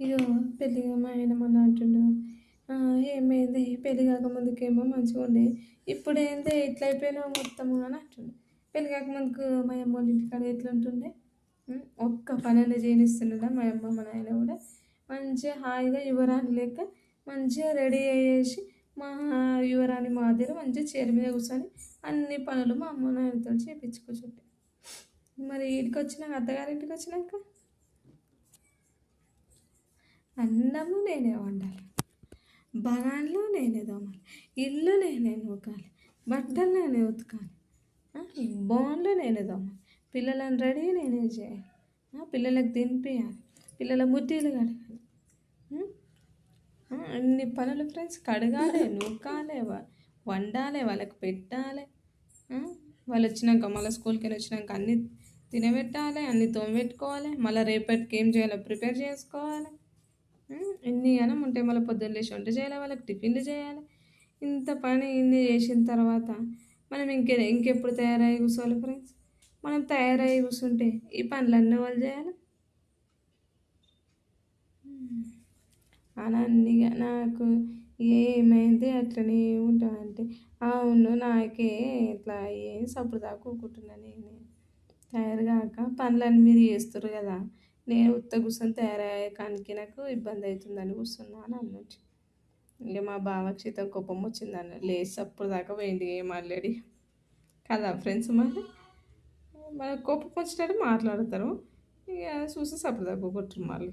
ఇగో పెళ్ళిగా మా ఆయన మొన్న అంటుండు, ఏమైంది పెళ్ళి కాకముందుకేమో మంచిగా ఉండే, ఇప్పుడేంది ఇట్లా అయిపోయినావు మొత్తము అని అంటుండు. పెళ్ళి కాకముందుకు మా అమ్మ వాళ్ళ ఇంటికాడ ఎట్లుంటుండే, ఒక్క పనైనా చేయనిస్తుండడా మా అమ్మ మా నాయన కూడా. మంచిగా హాయిగా యువరాణి లెక్క మంచిగా రెడీ అయ్యేసి మా యువరాణి మాదిరి మంచిగా చైర్ మీద కూర్చొని అన్ని పనులు మా అమ్మ నాయనతో చేయించుకుంటుంటే. మరి ఇంటికి వచ్చినాక అత్తగారింటికి వచ్చినాక అన్నము నేనే వండాలి, బగాన్లు నేనే తోమాలి, ఇల్లు నేనే నూకాలి, బట్టలు నేనే ఉతకాలి, బోన్లు నేనే తోమాలి, పిల్లలను రెడీ నేనే చేయాలి, పిల్లలకు తినిపించాలి, పిల్లల ముద్దీలు కడగాలి. అన్ని పనులు ఫ్రెండ్స్, కడగాలి, నూకాలి, వండాలి, వాళ్ళకి పెట్టాలి. వాళ్ళు వచ్చినాక మళ్ళీ స్కూల్కి వెళ్ళి వచ్చినాక అన్నీ తినబెట్టాలి, అన్నీ తోమబెట్టుకోవాలి, మళ్ళీ రేపటికి ఏం చేయాలో ప్రిపేర్ చేసుకోవాలి. ఎన్ని గనం ఉంటాయి, మళ్ళీ పొద్దున్న లేచి వంట చేయాలి, వాళ్ళకి టిఫిన్లు చేయాలి. ఇంత పని ఇన్ని చేసిన తర్వాత మనం ఇంకెప్పుడు తయారయ్యి కూర్చోవాలి ఫ్రెండ్స్? మనం తయారయ్యి కూర్చుంటే ఈ పనులన్నీ వాళ్ళు చేయాలి. అనన్నిగా నాకు ఏమైంది అట్లనే ఉంటానంటే, అవును నాకే ఇట్లా ఏం సప్పుడు దాకా కూకుంటున్నా నేను తయారు కాక. పనులన్నీ మీరు చేస్తారు కదా, నేను ఉత్త కూర్చొని తయారయ్యే నాకు ఇబ్బంది అవుతుందని కూర్చున్నా అని అన్నట్టు. ఇక మా బావకి సీత కోపం వచ్చిందని లేచి అప్పుడు దాకా పోయింది ఏం ఆల్రెడీ కదా ఫ్రెండ్స్. మరి మన కోపం వచ్చినట్టు మాట్లాడతారు, ఇక చూసి సప్పుడు దాకా కొట్టరు మళ్ళీ.